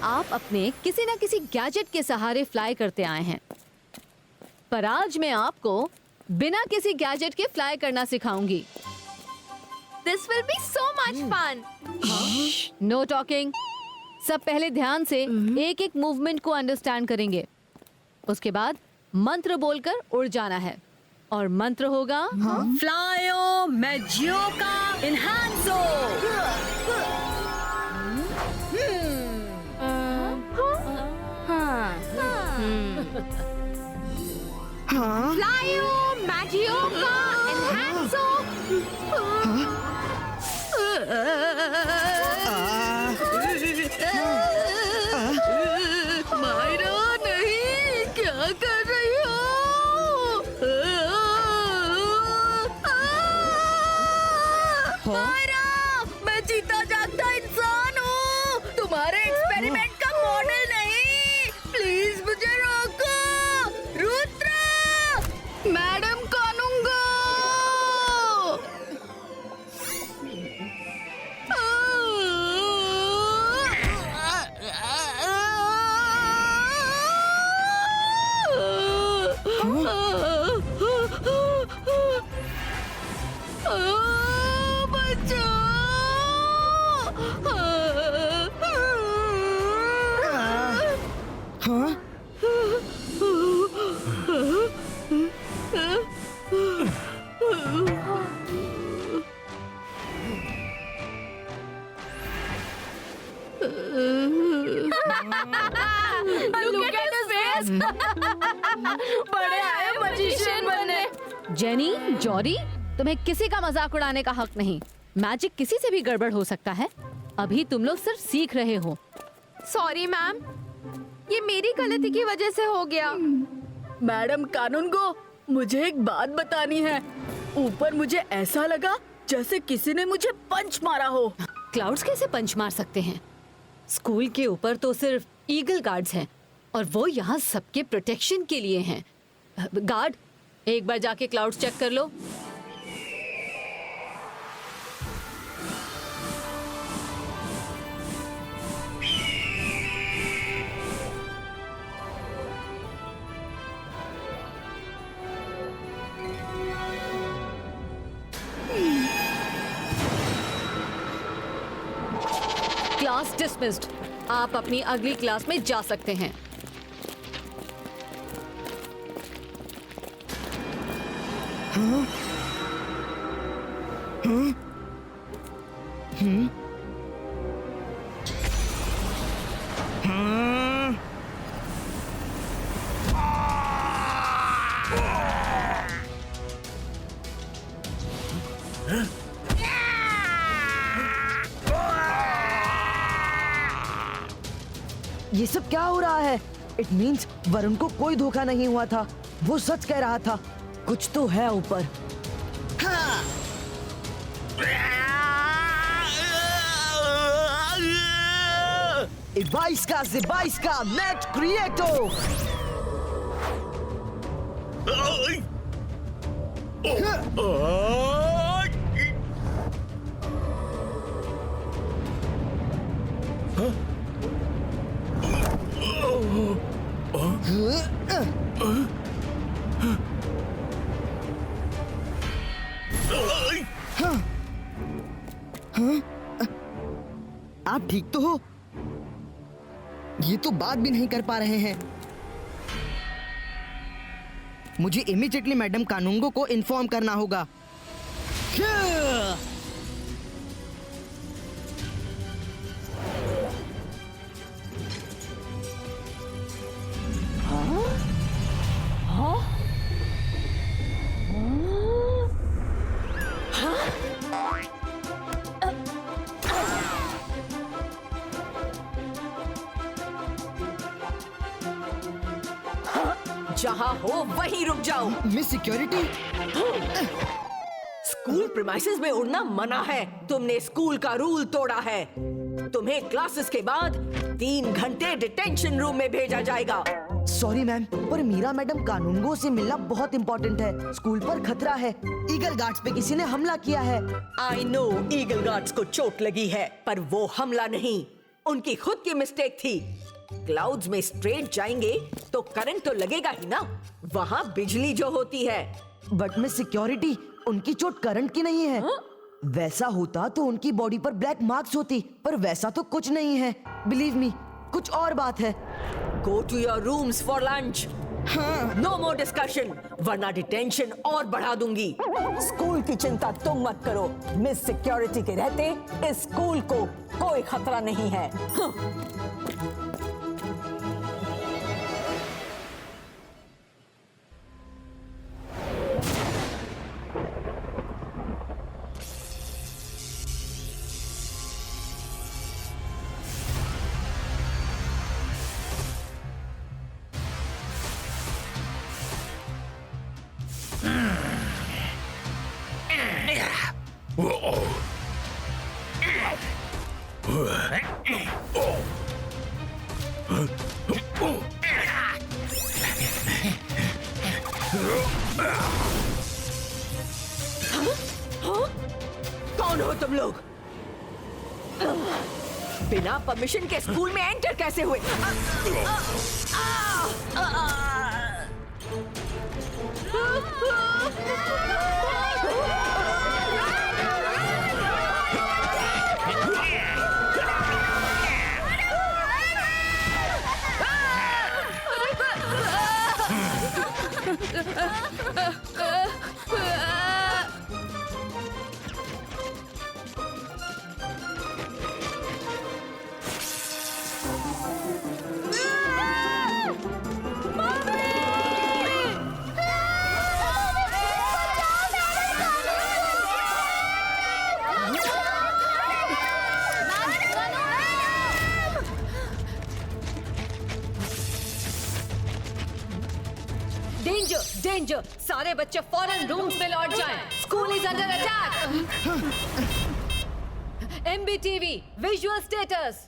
आप अपने किसी न किसी गैजेट के सहारे फ्लाई करते आए हैं, पर आज मैं आपको बिना किसी गैजेट के फ्लाई करना सिखाऊंगी। This will be so much fun. Know talking. सब पहले ध्यान से एक एक मूवमेंट को अंडरस्टैंड करेंगे। उसके बाद मंत्र बोलकर उड़ जाना है और मंत्र होगा फ्लायो मैजियोका इनहांसो। Flyo Magioka Enhanso. मायरा नहीं, क्या कर रही हो? मायरा, मैं जीता जागता इंसान हूँ, तुम्हारे एक्सपेरिमेंट का मॉडल नहीं। प्लीज मुझे रोको। रुद्र, मैडम कानूंगा। Look at his face. बड़े आए magician बनने। जेनी, जॉरी, तुम्हें किसी का मजाक उड़ाने का हक नहीं। मैजिक किसी से भी गड़बड़ हो सकता है। अभी तुम लोग सिर्फ सीख रहे हो। Sorry मैम, ये मेरी गलती की वजह से हो गया। मैडम कानूनगो, मुझे एक बात बतानी है। ऊपर मुझे ऐसा लगा जैसे किसी ने मुझे पंच मारा हो। क्लाउड्स कैसे पंच मार सकते हैं? स्कूल के ऊपर तो सिर्फ ईगल गार्ड्स हैं और वो यहाँ सबके प्रोटेक्शन के लिए हैं। गार्ड, एक बार जाके क्लाउड्स चेक कर लो। Class dismissed. आप अपनी अगली क्लास में जा सकते हैं। ये सब क्या हो रहा है? इट मीन्स वरुण को कोई धोखा नहीं हुआ था। वो सच कह रहा था। कुछ तो है ऊपर। Ivaisca Zibaisca Net Creato! आप ठीक तो हो? ये तो बात भी नहीं कर पा रहे हैं। मुझे इमीडिएटली मैडम कानूंगो को इन्फॉर्म करना होगा। जहाँ हो वहीं रुक जाओ। मिस सिक्योरिटी, स्कूल प्रीमाइसेस में उड़ना मना है। तुमने स्कूल का रूल तोड़ा है। तुम्हें क्लासेस के बाद 3 घंटे डिटेंशन रूम में भेजा जाएगा। सॉरी मैम, पर मीरा मैडम कानूनगो से मिलना बहुत इम्पोर्टेंट है। स्कूल पर खतरा है। ईगल गार्ड्स पे किसी ने हमला किया है। आई नो ईगल गार्ड्स को चोट लगी है, पर वो हमला नहीं, उनकी खुद की मिस्टेक थी। क्लाउड्स में स्ट्रेट जाएंगे तो करंट तो लगेगा ही ना, वहाँ बिजली जो होती है। बट मिस सिक्योरिटी, उनकी चोट करंट की नहीं है। वैसा होता तो उनकी बॉडी पर ब्लैक मार्क्स होती, पर वैसा तो कुछ नहीं है। बिलीव मी, कुछ और बात है। Go to your rooms for lunch. No more discussion, वरना डिटेंशन और बढ़ा दूंगी। स्कूल की चिंता तुम मत करो, मिस सिक्योरिटी के रहते इस स्कूल को कोई खतरा नहीं है। कौन हो तुम लोग? बिना परमिशन के स्कूल में एंटर कैसे हुए? Danger, danger! सारे बच्चे फौरन रूम्स में लौट जाएं। School is under attack. MBTV visual status.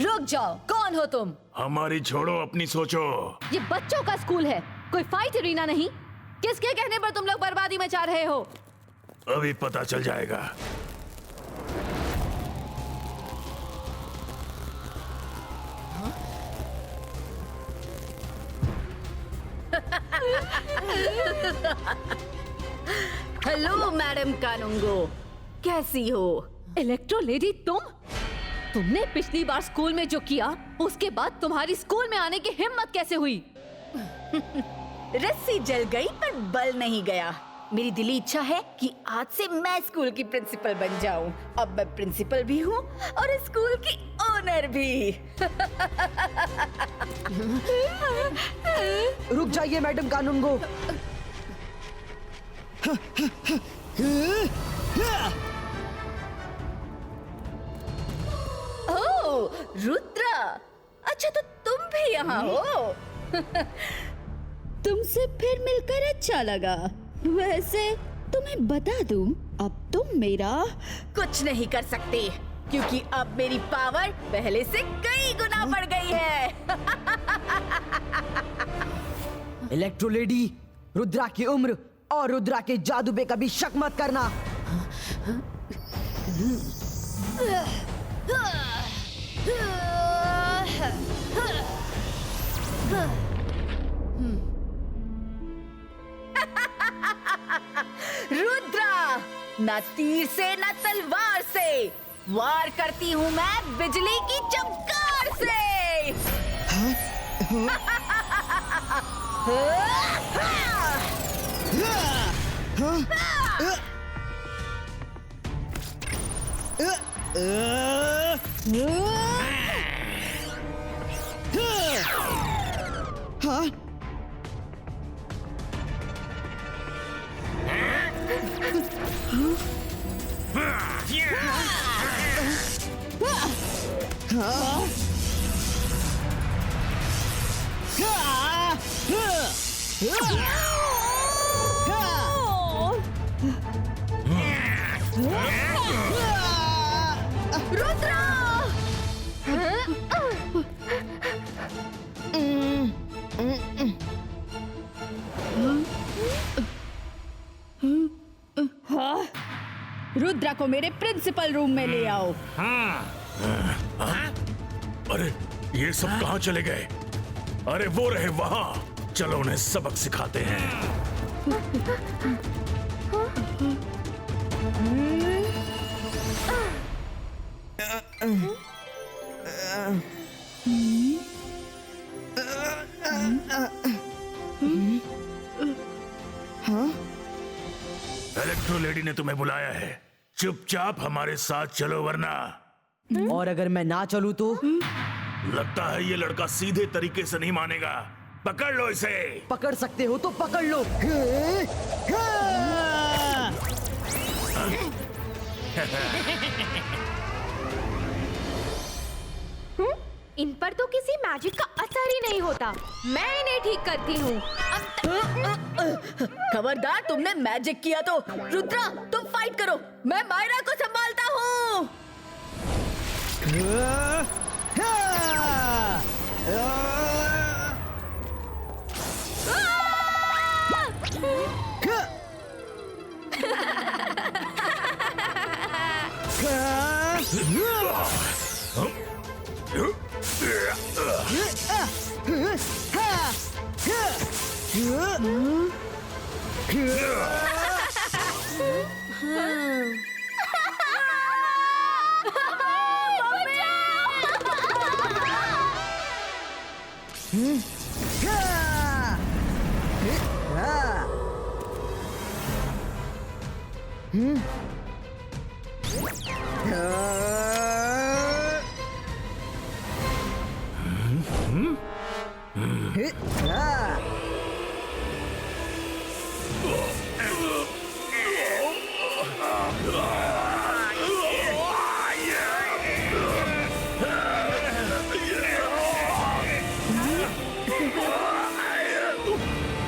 रुक जाओ, कौन हो तुम? हमारी छोड़ो, अपनी सोचो। ये बच्चों का स्कूल है, कोई फाइट एरिना नहीं। किसके कहने पर तुम लोग बर्बादी मचा रहे हो? अभी पता चल जाएगा। हेलो मैडम कानूंगो, कैसी हो? इलेक्ट्रो लेडी तुमने पिछली बार स्कूल में जो किया, उसके बाद तुम्हारी स्कूल में आने की हिम्मत कैसे हुई? रस्सी जल गई पर बल नहीं गया। मेरी दिली इच्छा है कि आज से मैं स्कूल की प्रिंसिपल बन जाऊं। अब मैं प्रिंसिपल भी हूं और स्कूल की ओनर भी। रुक जाइए मैडम कानूंगो। ओह, रुद्रा, अच्छा तो तुम भी यहाँ हो। तुमसे फिर मिलकर अच्छा लगा। वैसे तुम्हें बता दूं, अब तुम मेरा कुछ नहीं कर सकते, क्योंकि अब मेरी पावर पहले से कई गुना बढ़ गई है। इलेक्ट्रो लेडी, रुद्रा की उम्र और रुद्रा के जादू पे कभी शक मत करना। रुद्रा, न तीर से न तलवार से, वार करती हूँ मैं बिजली की चमकार से। रुद्रा! रुद्रा को मेरे प्रिंसिपल रूम में ले आओ। अरे ये सब कहाँ चले गए? अरे वो रहे वहाँ। चलो उन्हें सबक सिखाते हैं। इलेक्ट्रो लेडी ने तुम्हें बुलाया है। चुपचाप हमारे साथ चलो वरना और अगर मैं ना चलूं तो? लगता है ये लड़का सीधे तरीके से नहीं मानेगा। पकड़ लो इसे। पकड़ सकते हो तो पकड़ लो। इन पर तो किसी मैजिक का असर ही नहीं होता। मैं इन्हें ठीक करती हूँ। खबरदार, तुमने मैजिक किया तो। रुद्रा, तुम फाइट करो, मैं मायरा को संभालता हूँ।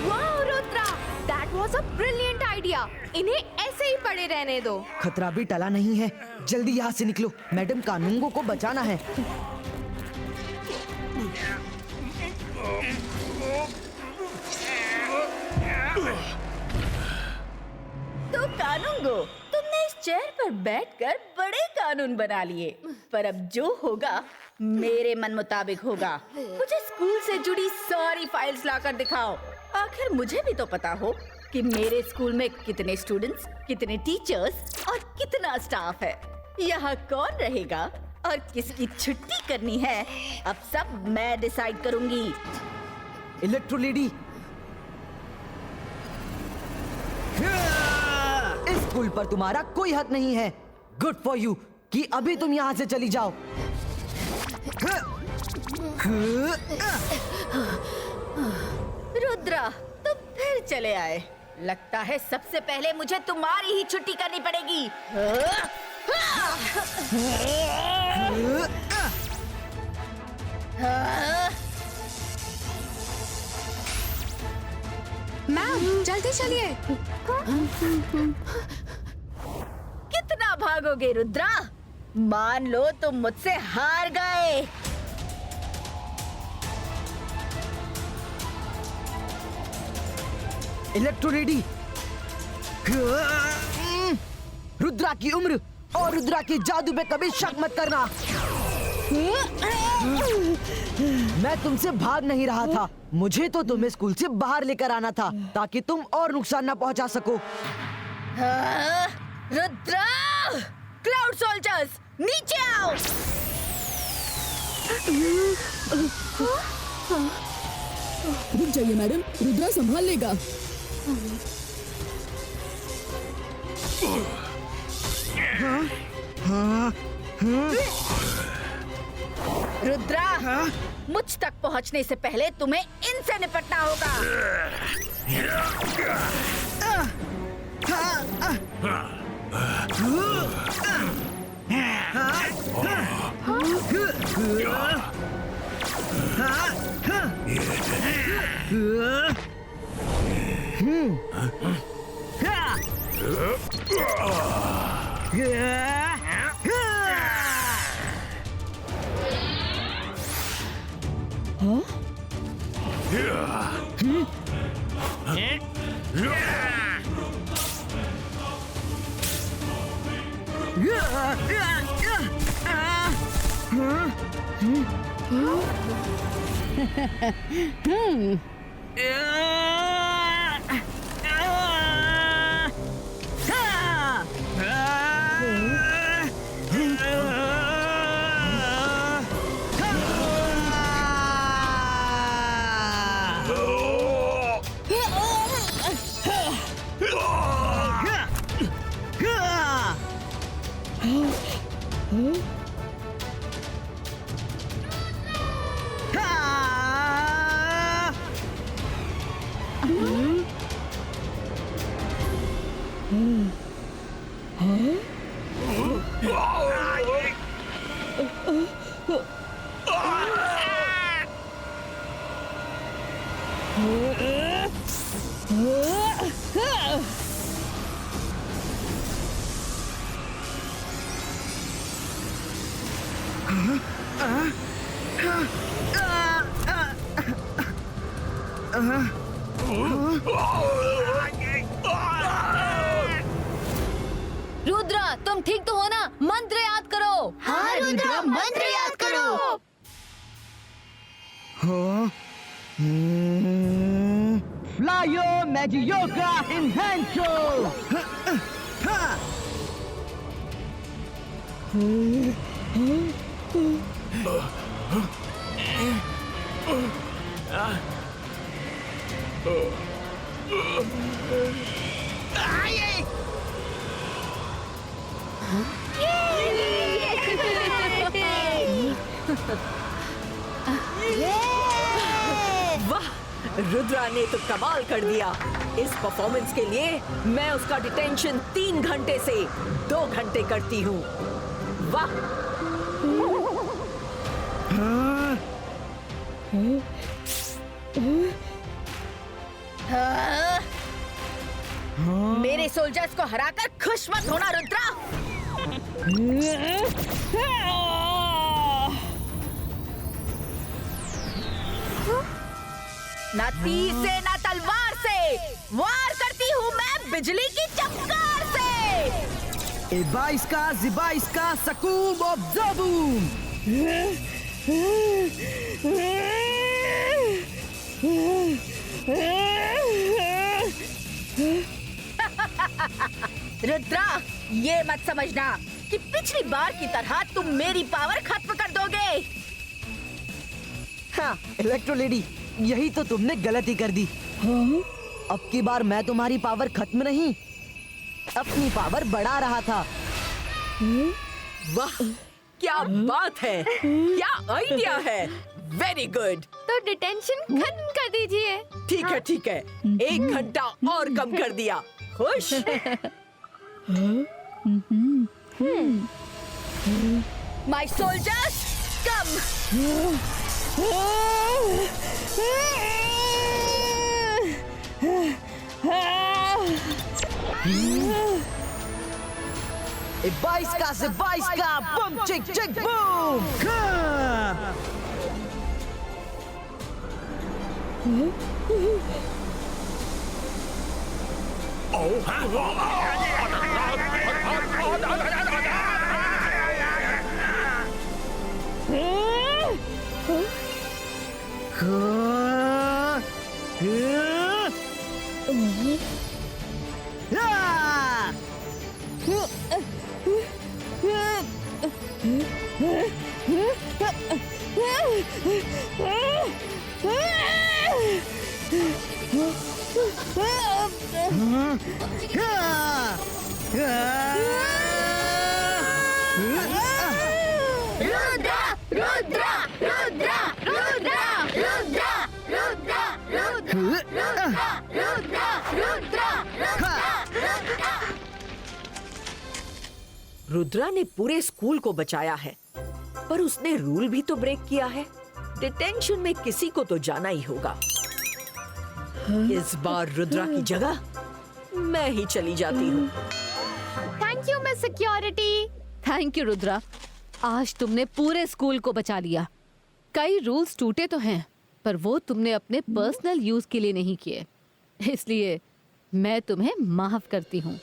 वाह Rudra, that was a brilliant idea. इन्हें ऐसे ही पड़े रहने दो। खतरा भी टला नहीं है। जल्दी यहाँ से निकलो, मैडम कानूंगो को बचाना है। तो कानूंगो, तुमने इस चेयर पर बैठकर बड़े कानून बना लिए, पर अब जो होगा मेरे मन मुताबिक होगा। मुझे स्कूल से जुड़ी सारी फाइल्स लाकर दिखाओ। आखिर मुझे भी तो पता हो कि मेरे स्कूल में कितने स्टूडेंट्स, कितने टीचर्स और कितना स्टाफ है। यहाँ कौन रहेगा और किसकी छुट्टी करनी है, अब सब मैं डिसाइड करूंगी। इलेक्ट्रो लेडी, इस स्कूल पर तुम्हारा कोई हक नहीं है। गुड फॉर यू कि अभी तुम यहाँ से चली जाओ। रुद्रा, तुम फिर चले आए। लगता है सबसे पहले मुझे तुम्हारी ही छुट्टी करनी पड़ेगी। मैम जल्दी चलिए। कितना भागोगे रुद्रा? मान लो तुम मुझसे हार गए। इलेक्ट्रो लेडी, रुद्रा की उम्र और रुद्रा की जादू पे कभी शक मत करना। मैं तुमसे भाग नहीं रहा था। मुझे तो तुम्हें स्कूल से बाहर लेकर आना था ताकि तुम और नुकसान ना पहुंचा सको। रुद्रा, क्लाउड सोल्जर्स नीचे आओ। रुक जाइए मैडम, रुद्रा संभाल लेगा। रुद्रा, मुझ तक पहुंचने से पहले तुम्हें इनसे निपटना होगा। रुद्रा, तुम ठीक तो हो ना? मंत्र याद करो। हाँ रुद्रा, मंत्र याद करो। Layo Magioka Enhancho! वाह, रुद्रा ने तो कमाल कर दिया। इस परफॉर्मेंस के लिए मैं उसका डिटेंशन 3 घंटे से 2 घंटे करती हूँ। वाह। मेरे सोल्जर्स को हराकर खुश मत होना रुद्रा। ना तीर से ना तलवार से वार करती हूँ मैं बिजली की चमकार से। Ebaisca, Zibaisca, Sakum Obzabum! Rudra, ये मत समझना कि पिछली बार की तरह तुम मेरी पावर खत्म कर दोगे। हाँ, इलेक्ट्रो लेडी, यही तो तुमने गलती कर दी। अब की बार मैं तुम्हारी पावर खत्म नहीं, अपनी पावर बढ़ा रहा था। वाह, क्या बात है, क्या आइडिया है। Very good. तो डिटेंशन खत्म कर दीजिए। ठीक है, 1 घंटा और कम कर दिया। खुश? My soldiers come. Ebaisca, Zibaisca, Boom, Chick, Chick, Boom! Rudra, Rudra, Rudra, Rudra, Rudra, Rudra, Rudra, Rudra, Rudra, Rudra. Rudra ने पूरे स्कूल को बचाया है, पर उसने रूल भी तो ब्रेक किया है। डिटेंशन में किसी को तो जाना ही होगा। इस बार रुद्रा की जगह मैं ही चली जाती हूँ। Thank you miss security. Thank you Rudra, आज तुमने पूरे स्कूल को बचा लिया। कई रूल्स टूटे तो हैं, पर वो तुमने अपने पर्सनल यूज के लिए नहीं किए, इसलिए मैं तुम्हें माफ करती हूँ।